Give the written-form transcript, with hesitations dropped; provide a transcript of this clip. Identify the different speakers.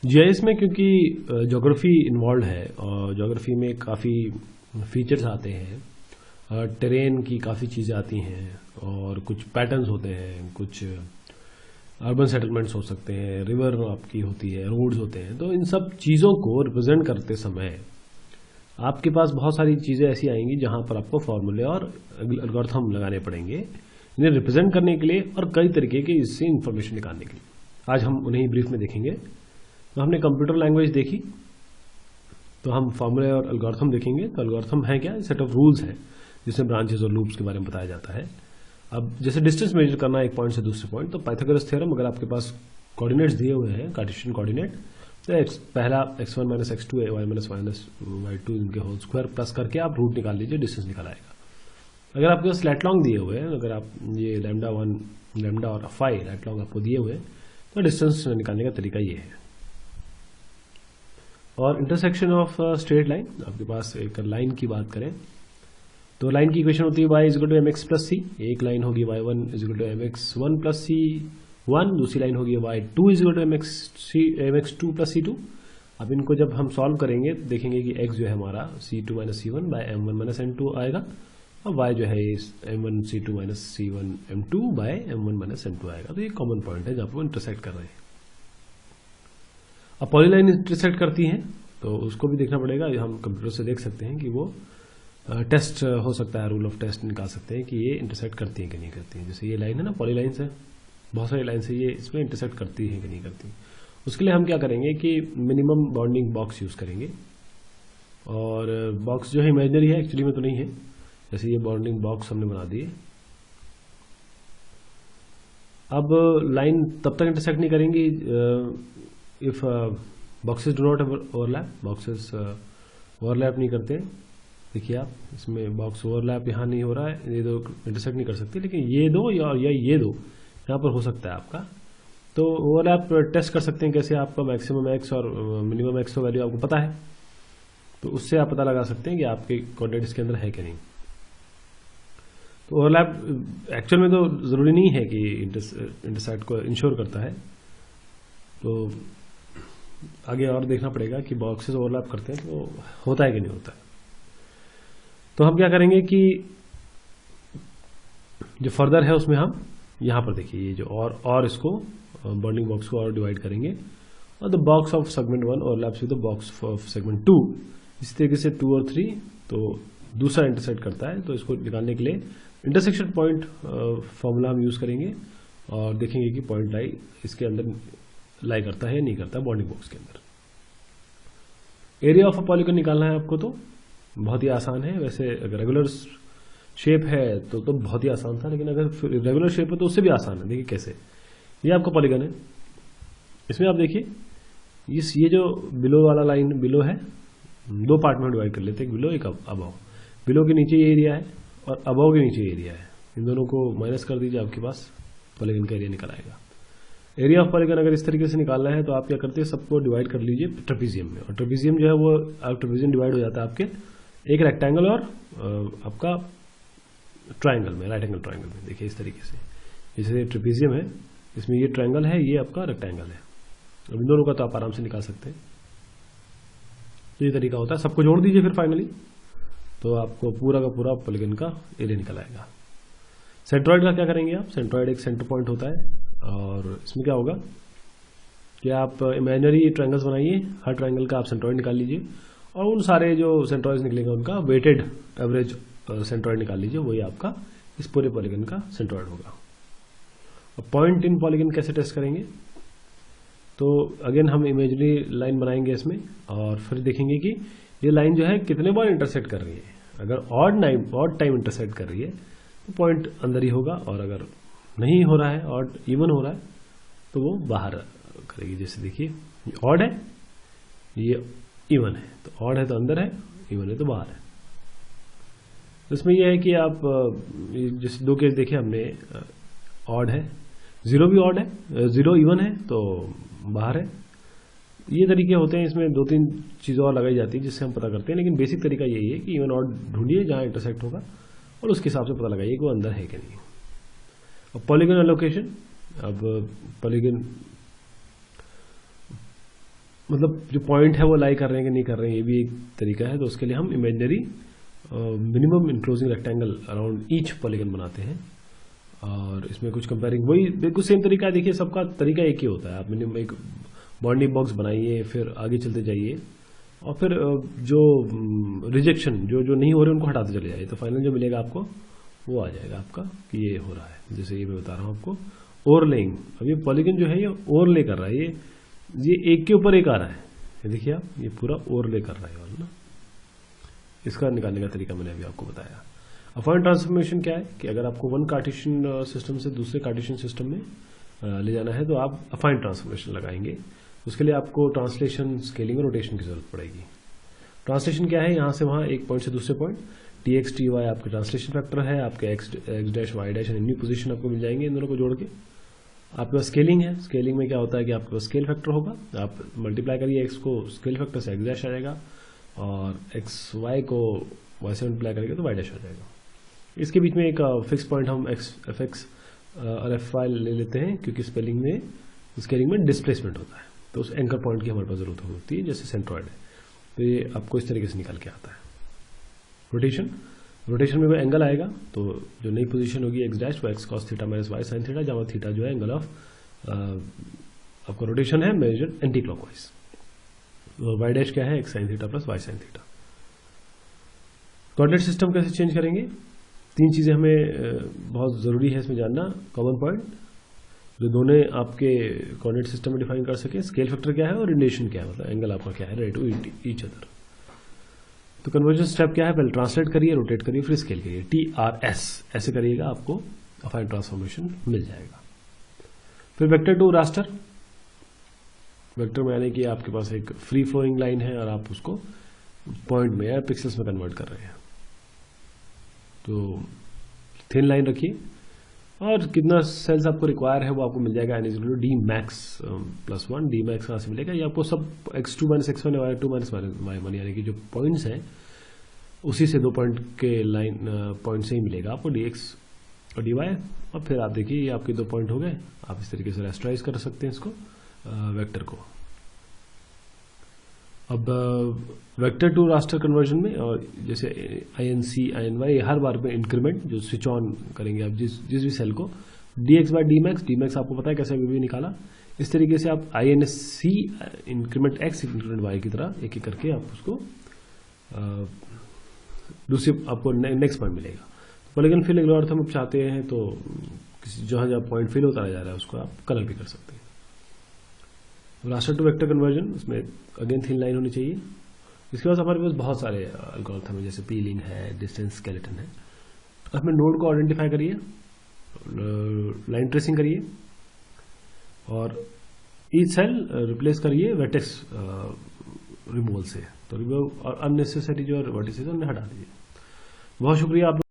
Speaker 1: GIS में क्योंकि geography involve है और ज्योग्राफी में काफ़ी फीचर्स आते हैं, टेरेन की काफ़ी चीज़ें आती हैं और कुछ पैटर्न्स होते हैं, कुछ अर्बन सेटलमेंट्स हो सकते हैं, रिवर आपकी होती है, रोड्स होते हैं। तो इन सब चीज़ों को रिप्रेजेंट करते समय आपके पास बहुत सारी चीज़ें ऐसी आएंगी जहां पर आपको फॉर्मूले और एल्गोरिथम लगाने पड़ेंगे इन्हें रिप्रेजेंट करने के लिए और कई तरीके के इससे इंफॉर्मेशन निकालने के लिए। आज हम उन्हें ब्रीफ में देखेंगे। तो हमने कंप्यूटर लैंग्वेज देखी, तो हम फॉर्मूले और एल्गोरिथम देखेंगे। तो एल्गोरिथम है क्या? सेट ऑफ रूल्स है जिसमें ब्रांचेस और लूप्स के बारे में बताया जाता है। अब जैसे डिस्टेंस मेजर करना है एक पॉइंट से दूसरे पॉइंट, तो पाइथागोरस थ्योरम, अगर आपके पास कोऑर्डिनेट्स दिए हुए हैं, कार्टेशियन कोऑर्डिनेट, तो पहला x1 minus x2 y minus y2 इनके होल स्क्वायर प्लस करके आप रूट निकाल लीजिए, डिस्टेंस निकाल आएगा। अगर आपके पास लैट लॉन्ग दिए हुए हैं, अगर आप ये λ1 लैम्डा और फाई लैट लॉन्ग आपको दिए हुए हैं, तो डिस्टेंस निकालने का तरीका ये है। और इंटरसेक्शन ऑफ स्ट्रेट लाइन, आपके पास एक लाइन की बात करें तो लाइन की इक्वेशन होती है y is equal to mx plus c. एक लाइन होगी y1 is equal to mx1 plus c1, दूसरी लाइन होगी y2 is equal to mx2 plus c2। अब इनको जब हम सॉल्व करेंगे तो देखेंगे कि x जो है हमारा c2 minus c1 bye m1 minus m2 आएगा, और y जो है m1 c2 minus c1 m2 bye m1 minus m2 आएगा। तो ये कॉमन पॉइंट है जहाँ पर वो इंटरसेक्ट कर रहे हैं। अब पॉलीलाइन इंटरसेक्ट करती हैं तो उसको भी देखना पड़ेगा। हम कंप्यूटर से देख सकते हैं कि वो टेस्ट हो सकता है, रूल ऑफ टेस्ट निकाल सकते हैं कि ये इंटरसेक्ट करती हैं कि नहीं करती हैं। जैसे ये लाइन है ना, पॉलीलाइंस है, बहुत सारी लाइन से ये इसमें इंटरसेक्ट करती हैं कि नहीं करती। उसके लिए हम क्या करेंगे कि मिनिमम बाउंडिंग बॉक्स यूज करेंगे, और बॉक्स जो है इमेजिनरी है, एक्चुअली में तो नहीं है। जैसे ये बाउंडिंग बॉक्स हमने बना दिए। अब लाइन तब तक इंटरसेक्ट नहीं करेंगी if boxes do not overlap. Boxes overlap नहीं करते। देखिए आप, इसमें बॉक्स ओवरलैप यहाँ नहीं हो रहा है, ये दो इंटरसेक्ट नहीं कर सकते, लेकिन ये दो या ये दो यहाँ पर हो सकता है आपका। तो ओवरलैप टेस्ट कर सकते हैं कैसे? आपका मैक्सिमम एक्स और मिनिमम एक्स का वैल्यू आपको पता है, तो उससे आप पता लगा सकते हैं कि आपके कोऑर्डिनेट इसके अंदर है कि नहीं। तो ओवरलैप एक्चुअल में तो जरूरी नहीं है कि इंटरसेक्ट को इंश्योर करता है। तो आगे और देखना पड़ेगा कि बॉक्सेस ओवरलैप करते हैं तो होता है कि नहीं होता है। तो हम क्या करेंगे कि जो फर्दर है उसमें हम यहां पर देखिए ये जो और इसको बाउंडिंग बॉक्स को और डिवाइड करेंगे, और the box of segment 1 overlaps with the box of segment 2। इसी तरीके से 2 और 3 तो दूसरा इंटरसेक्ट करता है। तो इसको निकालने के लिए इंटरसेक्शन पॉइंट फॉर्मूला हम यूज करेंगे और देखेंगे कि पॉइंट लाई इसके अंदर लाई करता है या नहीं करता बाउंडिंग बॉक्स के अंदर। एरिया ऑफ अ पॉलीगन निकालना है आपको, तो बहुत ही आसान है। वैसे अगर रेगुलर शेप है तो बहुत ही आसान था, लेकिन अगर रेगुलर शेप है तो उससे भी आसान है। देखिए कैसे, ये आपका पॉलीगन है। इसमें आप देखिए ये जो बिलो वाला लाइन बिलो है, दो पार्ट में डिवाइड कर लेते हैं, एक बिलो एक अबव। बिलो के नीचे ये एरिया है और अबव के नीचे एरिया है। इन दोनों को माइनस कर दीजिए, आपके पास पॉलीगन का एरिया निकल आएगा। एरिया ऑफ पॉलीगन अगर इस तरीके से निकालना है तो आप क्या करते हैं, सबको डिवाइड कर लीजिए ट्रेपीजियम में। और ट्रेपीजियम जो है वो ट्रेपीजियम डिवाइड हो जाता है आपके एक रेक्टेंगल और आपका ट्राइंगल में, राइट एंगल ट्राइंगल में। देखिए इस तरीके से, जैसे ट्रेपीजियम है, इसमें ये ट्राइंगल है, ये आपका रेक्टेंगल है। अब इन दोनों का तो आप आराम से निकाल सकते हैं। तो ये तरीका होता है। सबको जोड़ दीजिए फिर फाइनली, तो आपको पूरा का पूरा पॉलीगन का एरिया निकल आएगा। सेंट्रॉइड का क्या करेंगे आप? सेंट्रॉइड एक सेंटर पॉइंट होता है, और इसमें क्या होगा कि आप इमेजिनरी ट्रायंगल्स बनाइए, हर ट्रायंगल का आप सेंट्रॉइड निकाल लीजिए, और उन सारे जो सेंट्रॉइड्स निकलेंगे उनका वेटेड एवरेज सेंट्रॉइड निकाल लीजिए, वही आपका इस पूरे पॉलीगन का सेंट्रॉइड होगा। अब पॉइंट इन पॉलीगन कैसे टेस्ट करेंगे? तो अगेन हम इमेजिनरी लाइन बनाएंगे इसमें, और फिर देखेंगे कि ये लाइन जो है कितने बार इंटरसेक्ट कर रही है। अगर ऑड टाइम इंटरसेक्ट कर रही है तो पॉइंट अंदर ही होगा, और अगर नहीं हो रहा है, ऑड इवन हो रहा है, तो वो बाहर करेगी। जैसे देखिए ये ऑड है, ये इवन है, तो ऑड है तो अंदर है, इवन है तो बाहर है। तो इसमें यह है कि आप जैसे दो केस देखे हमने, ऑड है, जीरो भी ऑड है, जीरो इवन है तो बाहर है। ये तरीके होते हैं। इसमें दो तीन चीज़ें और लगाई जाती है जिससे हम पता करते हैं, लेकिन बेसिक तरीका यही है कि इवन ऑड ढूंढिए जहाँ इंटरसेक्ट होगा, और उसके हिसाब से पता लगाइए कि वो अंदर है कि नहीं। अब पॉलीगन एलोकेशन, अब पॉलीगन मतलब जो पॉइंट है वो लाई कर रहे हैं कि नहीं कर रहे हैं, ये भी एक तरीका है। तो उसके लिए हम imaginary minimum enclosing rectangle around each polygon बनाते हैं। और इसमें कुछ कंपेयरिंग वही बिल्कुल सेम तरीका है। देखिए सबका तरीका एक ही होता है। आप मिनिमम एक बाउंडिंग बॉक्स बनाइए, फिर आगे चलते जाइए और फिर जो रिजेक्शन जो नहीं हो रहे उनको हटाते चले जाइए। तो फाइनल जो मिलेगा आपको वो आ जाएगा आपका कि ये हो रहा है। जैसे ये मैं बता रहा हूँ आपको ओवरलेइंग। अब ये पॉलीगन जो है ये ओवरले कर रहा है, ये एक के ऊपर एक आ रहा है। ये देखिए आप, ये पूरा ओवरले कर रहा है ना। इसका निकालने का तरीका मैंने अभी आपको बताया। अफाइन ट्रांसफॉर्मेशन क्या है कि अगर आपको वन कार्टेशियन सिस्टम से दूसरे कार्टेशियन सिस्टम में ले जाना है तो आप अफाइन ट्रांसफॉर्मेशन लगाएंगे। उसके लिए आपको ट्रांसलेशन, स्केलिंग और रोटेशन की जरूरत पड़ेगी। ट्रांसलेशन क्या है, यहाँ से वहाँ एक पॉइंट से दूसरे point, T X T Y आपके ट्रांसलेशन फैक्टर है, आपके X dash Y dash and new position आपको मिल जाएंगे इन दोनों को जोड़ के। आपके पास स्केलिंग है। स्केलिंग में क्या होता है कि आपके पास स्केल फैक्टर होगा, आप मल्टीप्लाई करिए एक्स को स्केल फैक्टर से एक्स डैश आ जाएगा और एक्स वाई को वाई से मल्टीप्लाई करेंगे तो वाई डैश आ जाएगा। इसके बीच में एक फिक्स पॉइंट हम एफ एक्स और एफ वाई ले लेते हैं क्योंकि स्केलिंग में डिस्प्लेसमेंट होता है। तो उस एंकर पॉइंट की हमारे पास जरूरत होती है, जैसे सेंट्रॉइड है। तो ये आपको इस तरीके से निकाल के आता है। रोटेशन में वो एंगल आएगा, तो जो नई पोजीशन होगी एक्स डैश वो X cos theta minus Y sine theta, जहाँ थीटा जो है एंगल ऑफ आपका रोटेशन है मेजर्ड एंटी क्लॉकवाइज। और वाई डैश क्या है, X sine theta plus Y sine theta. Coordinate system कैसे चेंज करेंगे, तीन चीजें हमें बहुत जरूरी है इसमें जानना। कॉमन पॉइंट जो दोनों आपके कोऑर्डिनेट सिस्टम में डिफाइन कर सके, स्केल फैक्टर क्या है और रिलेशन क्या है, मतलब एंगल आपका क्या है रेट टू ईच अदर। तो कन्वर्जन स्टेप क्या है, पहले ट्रांसलेट करिए, रोटेट करिए, फिर स्केल करिए, TRS ऐसे करिएगा, आपको अफाइन ट्रांसफॉर्मेशन मिल जाएगा। फिर वेक्टर टू रास्टर। वेक्टर में यानी कि आपके पास एक फ्री फ्लोइंग लाइन है और आप उसको पॉइंट में या पिक्सल्स में कन्वर्ट कर रहे हैं। तो थिन लाइन रखिए और कितना सेल्स आपको रिक्वायर है वो आपको मिल जाएगा। D max plus 1, D max कहाँ से मिलेगा, ये आपको सब x2 माइनस x1 और y2 माइनस y1 यानी कि जो पॉइंट्स हैं उसी से दो पॉइंट के लाइन पॉइंट से ही मिलेगा आपको dx और dy। और फिर आप देखिए ये आपके दो पॉइंट हो गए। आप इस तरीके से रेस्टराइज कर सकते हैं इसको वेक्टर को। अब वेक्टर टू रास्टर कन्वर्जन में और जैसे INC INY हर बार में इंक्रीमेंट जो स्विच ऑन करेंगे आप जिस भी सेल को, dx बाय डी मैक्स आपको पता है कैसे भी निकाला। इस तरीके से आप INC increment x increment y की तरह एक एक करके आप उसको दूसरे आपको नेक्स्ट पॉइंट मिलेगा। पॉलीगन फिल एल्गोरिथम आप चाहते हैं तो जहां जहां पॉइंट फिल होता जा रहा है उसको आप कलर भी कर सकते हैं। रास्टर टू वेक्टर कन्वर्जन, उसमें अगेन थिन लाइन होनी चाहिए। इसके बाद हमारे पास बहुत सारे एल्गोरिथम है, जैसे पीलिंग है, डिस्टेंस स्केलेटन है। अपने नोड को आइडेंटिफाई करिए, लाइन ट्रेसिंग करिए और ईच सेल रिप्लेस करिए वर्टेक्स रिमूवल से। तो रिमूव और अननेसेसरी जो वर्टिसेस उन्हें हटा दीजिए। बहुत शुक्रिया आप